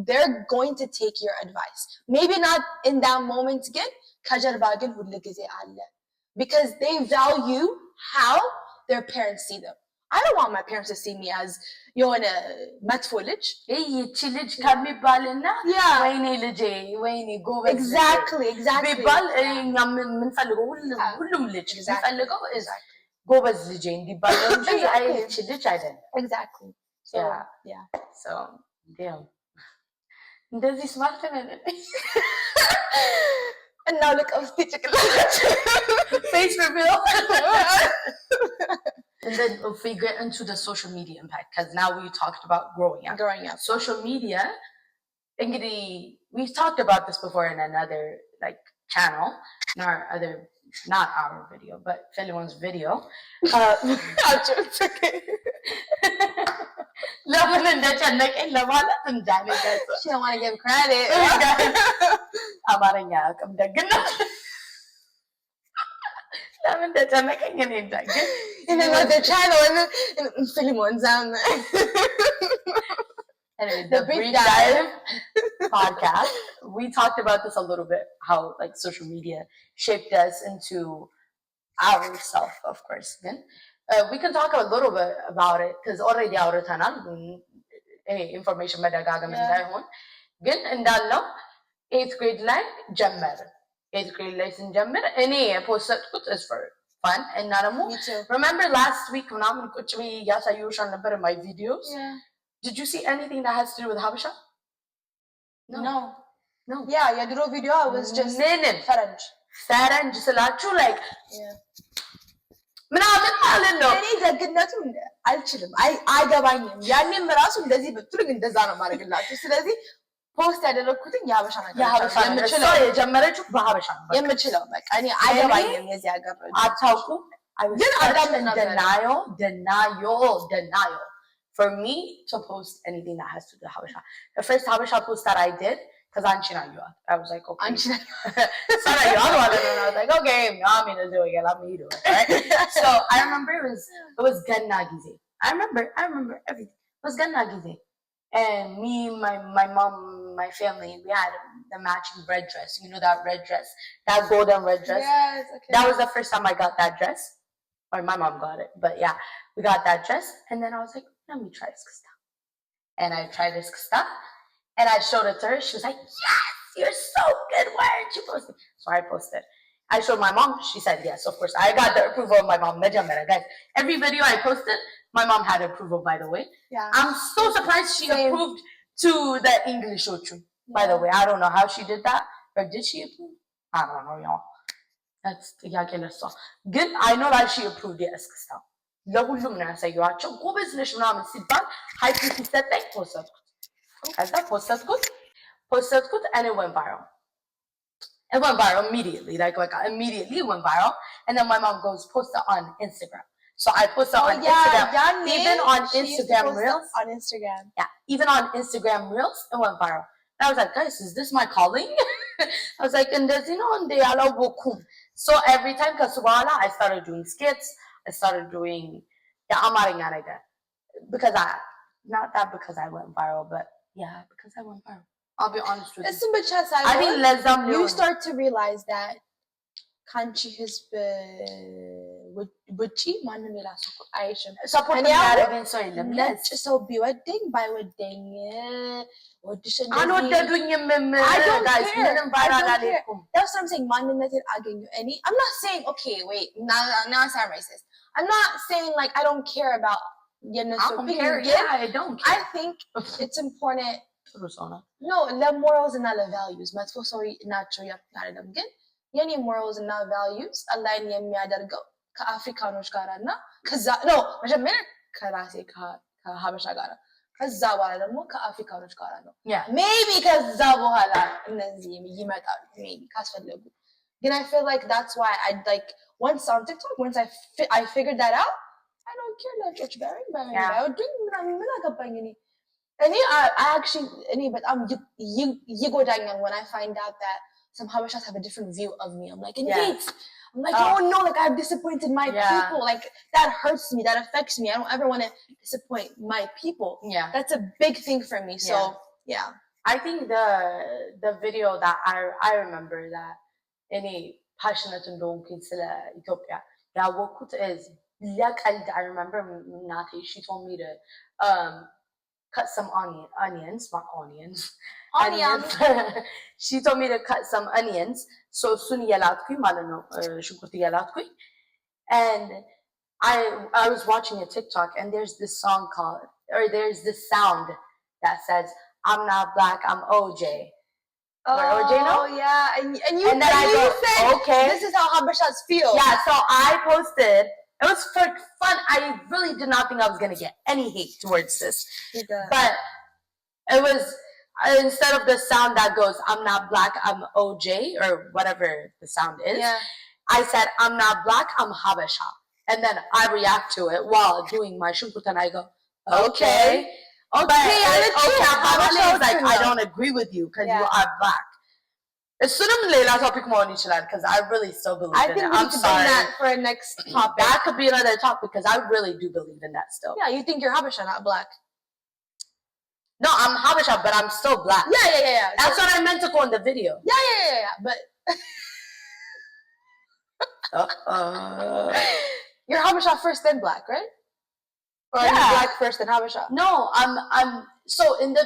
they're going to take your advice. Maybe not in that moment again, because they value how their parents see them. I don't want my parents to see me as የሆነ መጥፎ ልጅ ይቺ ልጅ ከሚባልና ወይኔ ልጄ ወይኔ ጎበዝ exactly ቢባል እኛ የምንፈልገው ሁሉም ልጅ የሚፈልገው ጎበዝ ልጄ እንዲባል እንጂ ይቺ ልጅ አይደለም exactly so damn እንደዚህ ስማርት ነን and now look up the face reveal. And then if we get into the social media impact, because now we talked about growing up. Social media, we've talked about this before in another like channel, not our video, but Philemon's video. It's okay. She don't want to give credit. ለምን ተጨነቀኝ እኔ እንዳገኝ in another channel and Philemon's on there. Anyway, the Brief Dive podcast, we talked about this a little bit, how like social media shaped us into ourselves, of course. Then we can talk a little bit about it because already አውርተናል information መደጋገም እንዳይሆን ግን እንዳለው 8th grade ላይ ጀመርን 8th grade ላይ ስንጀምር እኔ የፖስተድኩት is fun and not a move. Me too. Remember last week when I'm in yes, I usually number in my videos? Yeah. Did you see anything that has to do with Habasha? No. Yeah, የድሮ ቪዲዮ was just ፈረንጅ ስላችሁ like ምናምን ማለት ነው። እኔ ደግነቱ አልችልም፣ አይገባኝም። ያኔም ራሱ እንደዚህ ብትሉኝ እንደዛ ነው ማድረግላችሁ። ስለዚህ ፖስት ያደረኩትኝ የሀበሻ ነገር የምችለው የጀመረችው በሀበሻ ነው የምችለው በቃ እኔ አይገባኝም። የዚህ ሀገር አታውቁም ግን denial for me to post anything that has to do with Habasha. The first Habasha post that I did, because Anchina Yuat, I was like, okay. Anchina Yuat, and I was like, okay, I'm gonna do it, let me do it, right? So I remember it was Ganna Gize. I remember everything. It was Ganna Gize. And me, my mom, my family, we had the matching red dress. You know that red dress, that golden red dress? Yes, okay. That was the first time I got that dress. Or my mom got it, but yeah, we got that dress. And then I was like, let me try this stuff. And I tried this stuff, and I showed it to her. She was like, yes, you're so good. Why aren't you posting? So I posted. I showed my mom. She said yes, of course. I got the approval of my mom. Guys, every video I posted, my mom had approval, by the way. Yeah. I'm so surprised she approved to the English Ochu, by the way. I don't know how she did that. Or did she approve? I don't know, y'all. That's good. I know that she approved yes stuff. ለሁሉም ነው ያሳየኋቸው። ጎበዝ ነሽ ምናምን ሲባል ሃይፕ ሲሰጠኝ ፖስተትኩት and it went viral. It went viral immediately. Like immediately it went viral. And then my mom goes, post it on Instagram. So I posted on Instagram. Even on Instagram Reels. On Instagram. Yeah. Even on Instagram Reels, it went viral. And I was like, guys, is this my calling? I was like, and there's, so every time, I started doing skits. I started doing because because I went viral, but yeah, because I went viral. I'll be honest with you. I think you start to realize that country has ውጪ ማንም የራሱ አይሽም ሰፖርት ያደረገኝ ሰው የለም። ነጭ ሰው ቢወደኝ ባይወደኝ ወድሽኝ አንወደዱኝም ጋይስ ምንም ቫይራል አልኩም። That's what I'm saying. ማንነቴን አገኙ እኔ I'm not saying okay wait now I sound racist. I'm not saying like I don't care about የነሱ opinion. Yeah, I don't care. I think it's important. No, the morals and the values. መጥፎ ሰው ናቸው አይደለም ግን የኔ morals እና values አላይን የሚያደርገው ከአፍሪካኖች ጋር እና ከዛ ነው መጀመሪያ ከራሴ ከሀበሻ ጋር ከዛ በኋላ ደግሞ ከአፍሪካኖች ጋር ነው maybe ከዛ በኋላ እነዚህ ይመጣሉ maybe ካስፈለጉ ግን I feel like that's why I like once on TikTok once I figured that out I don't care ነጮች ባይወዱኝ ምን አገባኝ እኔ I actually እኔ በጣም ይጎዳኛል when I find out that some Habashas have a different view of me. I'm like, I'm like, oh no, like I've disappointed my people. Like that hurts me, that affects me. I don't ever want to disappoint my people. Yeah. That's a big thing for me. So yeah. I think the video that I remember that any passionate and don't consider Ethiopia. Yeah, what is I remember Nati, she told me to cut some onions. She told me to cut some onions. So soon and I was watching a TikTok and there's this song there's this sound that says I'm not black, I'm OJ. OJ no? Yeah, and you said okay. This is how Habashas feel. Yeah, so I posted. It was for fun. I really did not think I was gonna get any hate towards this, but it was. Instead of the sound that goes, I'm not black, I'm OJ, or whatever the sound is, I said, I'm not black, I'm Habasha. And then I react to it while doing my shukut and I go, okay. Habasha is like, I don't agree with you because you are black. It's a topic more because I really still believe in it. I'm sorry. That for a next topic. That could be another topic because I really do believe in that still. Yeah, you think you're Habasha, not black. No, I'm Habasha, but I'm still black. Yeah. That's what I meant to go in the video. Yeah. But you're Habasha first, then black, right? Or are you black first, then Habasha? No, I'm So in the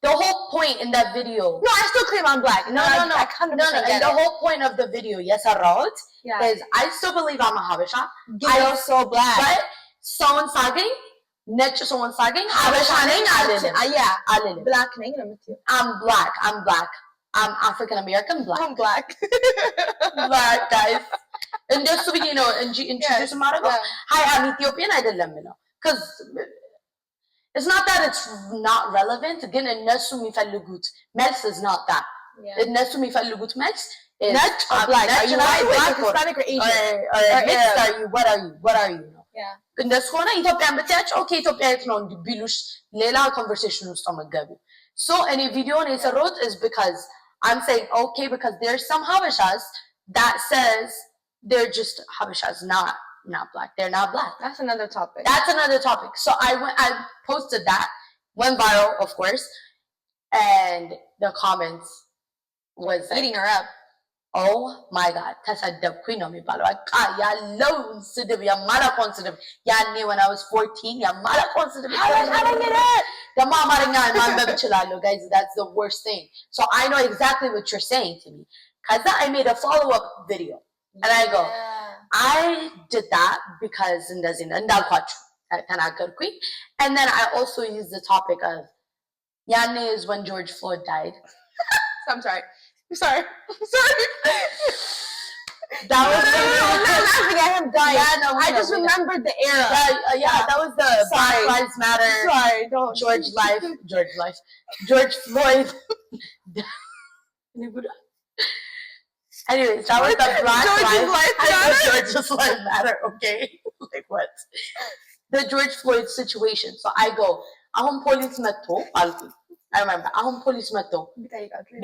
whole point in that video. No, I still claim I'm black. No. I 100% And the whole point of the video, yes, I wrote, is I still believe I'm a Habesha. I'm so black. But someone sagging, net someone sagging, Habesha name, black name. I'm black. I'm African American black. I'm black. Black, guys. And just so you know, introduce hi, I'm Ethiopian. I didn't let me know. Because it's not that it's not relevant. Again, እነሱ የሚፈልጉት መልስ is not that. እነሱ የሚፈልጉት መልስ is net or black. Are you white, black, Hispanic, or Asian? Or mixed? Are you? What are you? Yeah. እንደሱ ከሆነ ኢትዮጵያን ብትያቸው ኦኬ ኢትዮጵያ የት ነው ቢሉሽ ሌላ ኮንቨርሴሽን ውስጥ መገቡ። So any video የሰራሁት is because I'm saying okay because there's some Habeshas that says they're just Habeshas, not black. They're not black. That's another topic. So I posted that, went viral, of course, and the comments was eating her up. Oh my God, ተሰደብኩኝ ነው የሚባለው። ያለው ስድብ የማላውቀውን ስድብ ያኔ when I was 14 የማላውቀውን ስድብ ደግሞ አማርኛ ማንበብ እችላለሁ. Guys, that's the worst thing. So I know exactly what you're saying to me. Cause I made a follow-up video and I go, I did that because እንዳልኳችሁ ተናገርኩኝ. And then I also used the topic of ያኔ is when George Floyd died. I'm sorry. That was I'm not laughing at him dying. Yeah, no, I just remembered the era. That was the Black Lives Matter. Sorry, don't. George Floyd. Anyways, that was the Black Lives Matter. Okay, like what? The George Floyd situation. So I go, ahun police metto alku. I remember, ahun police metto.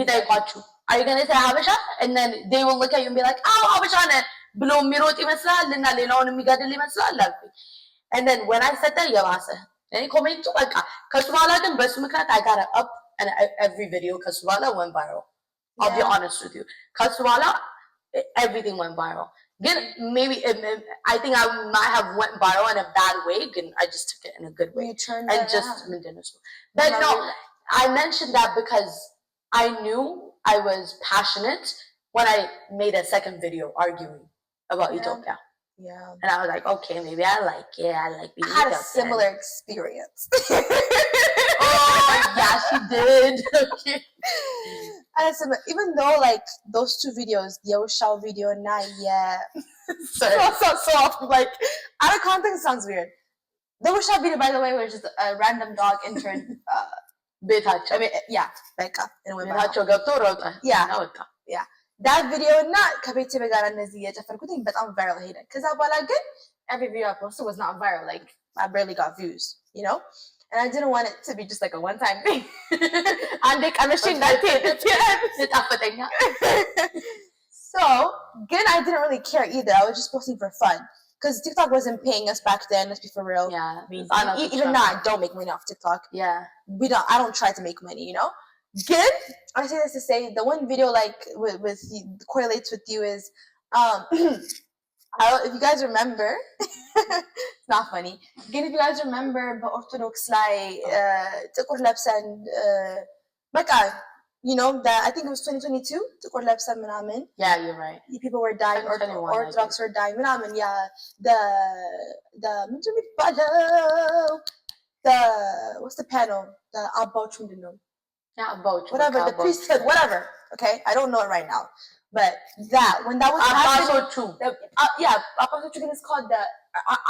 Bitayqachu. Are you gonna say Habesha? And then they will look at you and be like, oh, Habesha ne ብሎ የሚሮጥ ይመስላል እና ሌላውን የሚገድል ይመስላል አልኩኝ. And then when I said that, የባሰ እኔ ኮሜንቱ በቃ ከሱ በኋላ ግን በሱ ምክንያት I got up and every video ከሱ በኋላ went viral. I'll be honest with you. ከሱ በኋላ everything went viral. Then maybe I think I might have went viral in a bad way. Again, I just took it in a good way. You turned and it just out. But no, I mentioned that because I knew I was passionate when I made a second video arguing about Ethiopia. Yeah. And I was like, okay, maybe I like it. I like being I had Ethiopian. a similar experience. Oh, yeah, she did. Okay. Even though like those two videos, the Oshao video and so like out of context it sounds weird. The Oshao video, by the way, was just a random dog intern. ቤታቸው I mean, yeah, like ቤታቸው ገብቶ ሮጠ ወጣ yeah that video እና ከቤተሰብ ጋር እንደዚህ የጨፈርኩትኝ በጣም viral ሄደ ከዛ በኋላ ግን every video I posted was not viral like I barely got views you know and I didn't want it to be just like a one-time thing አንዴ ቀመሽኝ ጣፈጠኛ so good I didn't really care either I was just posting for fun because TikTok wasn't paying us back then. Let's be for real. Yeah. I mean, even now, I don't make money off TikTok. Yeah. I don't try to make money, you know? Good. I say this to say the one video like with correlates with you is if you guys remember it's not funny. Again, if you guys remember the Orthodox like ጥቁር ለብሰን በቃ you know that I think it was 2022 ጥቁር ለብሰን ምናምን yeah you're right people were dying Orthodox were dying ምናምን yeah the ምንድን ነው የሚባለው what's the panel the አባዎች ምንድን ነው yeah about whatever the priesthood whatever okay I don't know it right now but that when that was happening አባቶቹ ግን it's called the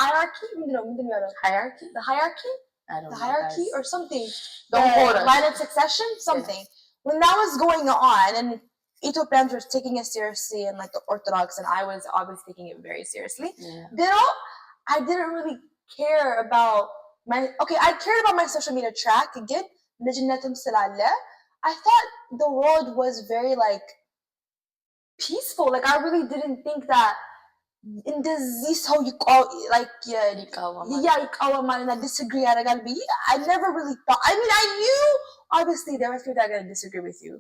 hierarchy ምንድን ነው hierarchy the hierarchy I don't know hierarchy or something the line of succession something when that was going on and Ethiopians were taking it seriously and like the Orthodox and I was obviously taking it very seriously I didn't really care about I cared about my social media track again ልጅነትም ስላለ I thought the world was very like peaceful like I really didn't think that እንደዚህ ሰው ይቃወማል እና disagree ያደርጋል ብዬ I never really thought I mean I knew obviously there were people that are going to disagree with you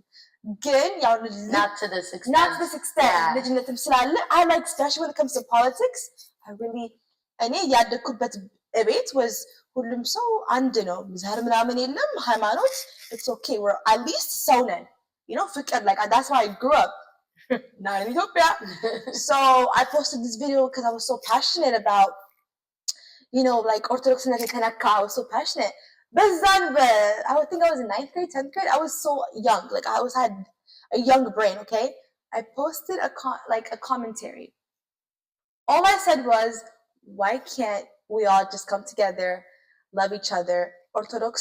ግን ያው not to this extent ልጅነትም ስላለ I like especially when it comes to politics I really እኔ ያደኩበት ቤት was ሁሉም ሰው አንድ ነው ዘር ምናምን የለም ሃይማኖት it's okay we're at least ሰው ነን you know ፍቅር like that's why I grew up not in Ethiopia so I posted this video because I was so passionate about you know like orthodoxነት የተነካ I was so passionate በዛን I think I was in 9th grade 10th grade I was so young like I had a young brain okay I posted a commentary all I said was why can't we all just come together love each other orthodox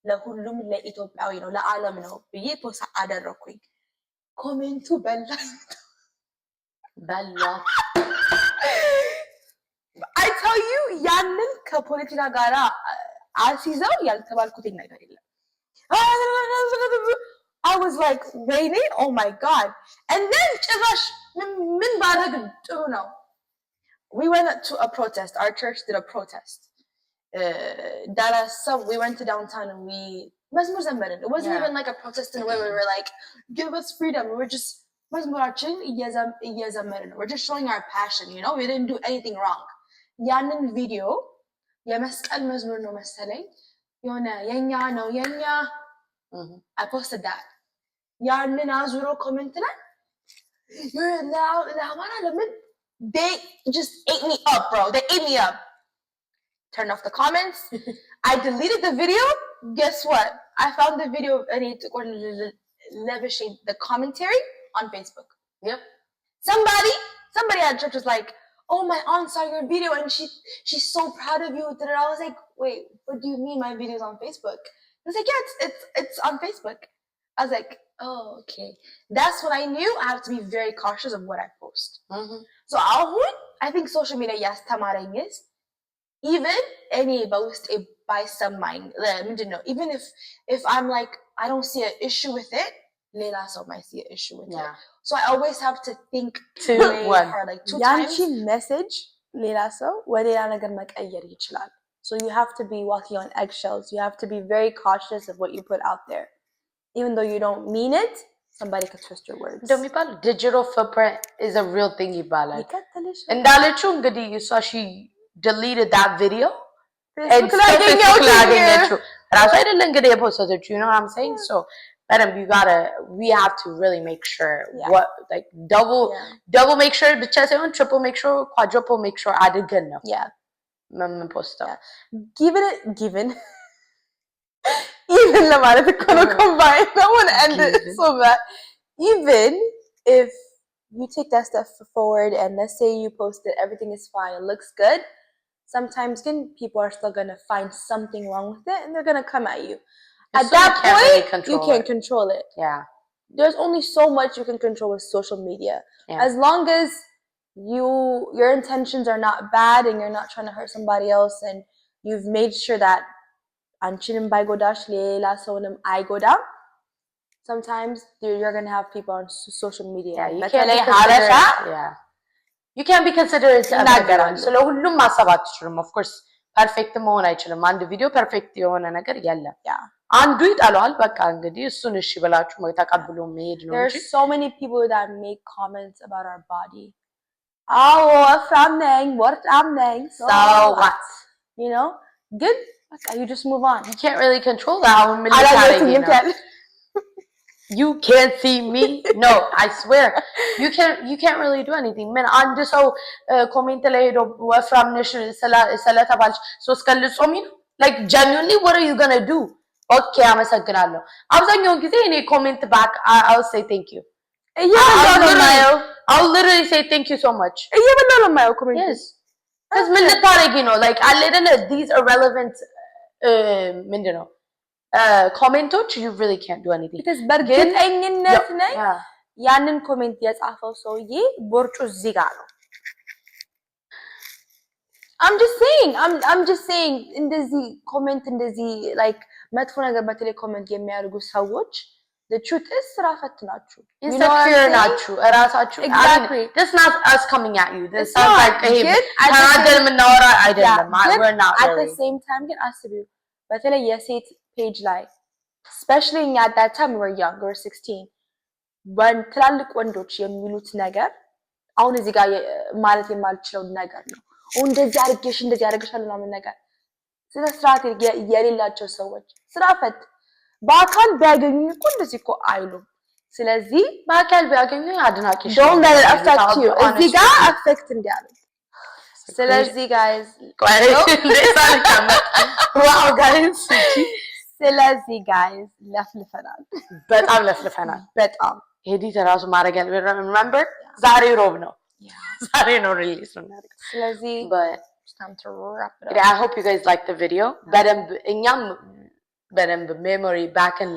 ለሁሉም ለኢትዮጵያዊ ነው ለዓለም ነው ብዬ ፖስት አደረኩኝ ኮሜንቱ በላ I tell you ያንን ከፖለቲካ ጋራ አሲዘው ያልተባልኩት ነገር የለም I was like really oh my god and then ጭራሽ ምን ባደርግ ጥሩ ነው we went to a protest our church did a protest Dallas we went to downtown and we mazmur zambarin it wasn't even like a protest in a way where we were like give us freedom we were just mazmurachin iyazammarin we're just showing our passion you know we didn't do anything wrong yanin video የመስቀል መዝሙር ነው መሰለኝ የሆነ የኛ ነው የኛ I posted that ያንን አዙሮ ኮሜንት ላይ you're ለአማራ ለምን they just ate me up bro they ate me up turned off the comments I deleted the video guess what I found the video the commentary on Facebook yep somebody at church was like oh my aunt saw your video and she's so proud of you I was like wait what do you mean my video's on Facebook I was like yeah it's on Facebook I was like oh okay that's what I knew I have to be very cautious of what I post so I think social media ያስተማረኝ is even any boast by some mind even if I'm like I don't see an issue with it ሌላ ሰው might see an issue with it so I always have to think two times ያንቺ message ሌላ ሰው ወደ ሌላ ነገር መቀየር ይችላል so you have to be walking on eggshells you have to be very cautious of what you put out there even though you don't mean it somebody could twist your words እንደሚባል digital footprint is a real thing ይባላል እንዳለችው እንግዲህ she deleted that video and Facebook ላገኘችው ራሱ አይደለ እንግዲህ የፖስተችው you know what I'm saying so we have to really make sure what like double make sure ብቻ ሳይሆን triple make sure quadruple make sure አድርገን ነው ምን ፖስተው given even ለማለት እኮ ነው combine I want to end it so bad even if you take that step forward and let's say you post it everything is fine it looks good sometimes people are still going to find something wrong with it and they're going to come at you at that point you can't control it there's only so much you can control with social media as long as your intentions are not bad and you're not trying to hurt somebody else and you've made sure that አንቺንም ባይጎዳሽ ሌላ ሰውንም አይጎዳ sometimes you're going to have people on social media you can't be considered እናገራል ስለሁሉም ማሰብ አትችሉም of course ፐርፌክት መሆን አይችልም አንድ ቪዲዮ ፐርፌክት የሆነ ነገር የለም አንዱ ይጣላል በቃ እንግዲህ እሱን እሺ ብላችሁ ተቀብሎ መሄድ ነው There's so many people that make comments about our body ወፍራም ነኝ ወርጣም ነኝ so what you know good you just move on you can't really control that you can't see me no I swear you can't really do anything man አንድ ሰው ኮሜንት ላይ ሄዶ ወፍራም ነሽ ስለተባልሽ ሶስት ቀን ልጾሚ ነው like genuinely what are you going to do okay አመሰግናለሁ አብዛኛው ጊዜ እኔ ኮሜንት back I'll say thank you I'll literally say thank you so much እየበላው ነው የማየው ኮሜንት yes cuz ምን ልታረጊ ነው like I didn't these irrelevant ምንድነው ኮሜንቶች you really can't do anything because በርግጠኝነት ነኝ ያንን ኮሜንት የጻፈው ሰውዬ ቦርጩ እዚህ ጋር ነው I'm just saying እንደዚህ ኮሜንት እንደዚህ like መጥፎ ነገር በተለይ ኮሜንት የሚያደርጉ ሰዎች the truth is ስራ ፈት ናችሁ insecure ናችሁ እራሳችሁ exactly that's not us coming at you this sounds like ታናደር ምናወራ አይደለም we're not at the same time ግን አስቡ በተለይ የሴት ፔጅ ላይ especially at that time we were young we were 16 ትላልቅ ወንዶች የሚሉት ነገር አሁን እዚህ ጋር ማለት የማልችለው ነገር ነው እንደዚህ አድርገሽ እንደዚህ አድርገሻል ምናምን ነገር ስነ ስርዓት የሌላቸው ሰዎች ስራ ፈት በአካል ቢያገኙ እኮ እንደዚህ እኮ አይሉም። ስለዚህ በአካል ቢያገኙ አድናቂሽ don't let it affect you እዚህ ጋር affect እንዲያሉ ስለዚህ guys wow guys ስለዚህ guys ለፍልፈናል በጣም ኤዲት ራሱ ማድረግ ያለብን remember ዛሬ ሮብ ነው ዛሬ ነው ሪሊዝ ነው ስለዚህ but it's time to wrap it up. I hope you guys liked the video በደንብ እኛም በደንብ memory back in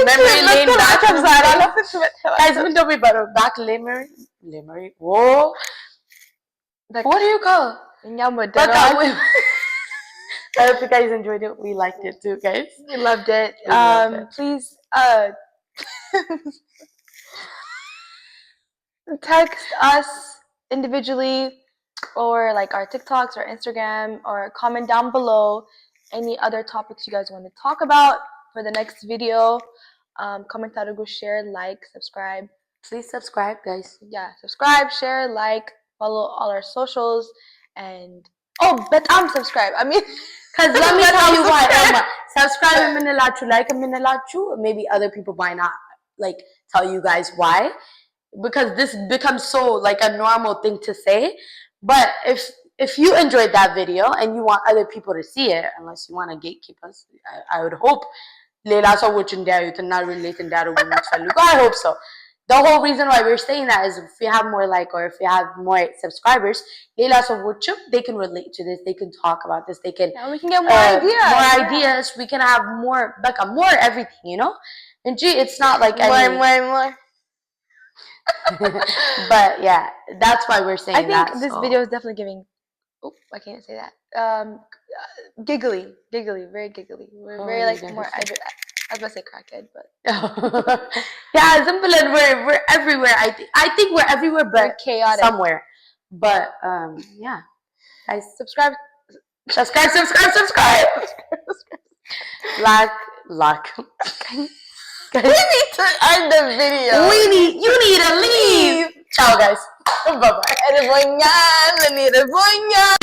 memory lane back guys when do we better back memory whoa what do you call እኛም I hope you guys enjoyed it. We liked it too, guys. We loved it. Please text us individually or like our TikToks or Instagram or comment down below any other topics you guys want to talk about for the next video. Comment adugu, share, like, subscribe. Please subscribe, guys. Yeah, subscribe, share, like, follow all our socials and betam subscribe. I mean because let me tell you why. Subscribe minalachu, like minalachu. Maybe other people might not like tell you guys why, because this becomes so like a normal thing to say. But if you enjoyed that video and you want other people to see it, unless you want to gatekeep us, I would hope. Lela so which in there you can not relate in that I hope so. The whole reason why we're saying that is if we have more like or if we have more subscribers, they can relate to this. They can talk about this. They can. Yeah, we can get more ideas. More ideas. We can have more, like more everything, you know. And gee, it's not like more. But yeah, that's why we're saying that. I think this video is definitely giving. Oh, I can't say that. Giggly, very giggly. We're very like more. I was gonna say crackhead, but yeah, simple and we're everywhere. I think we're everywhere, but we're chaotic somewhere. But yeah, guys, subscribe. Like. We need to end the video. You need to leave. Ciao, guys. Bye bye.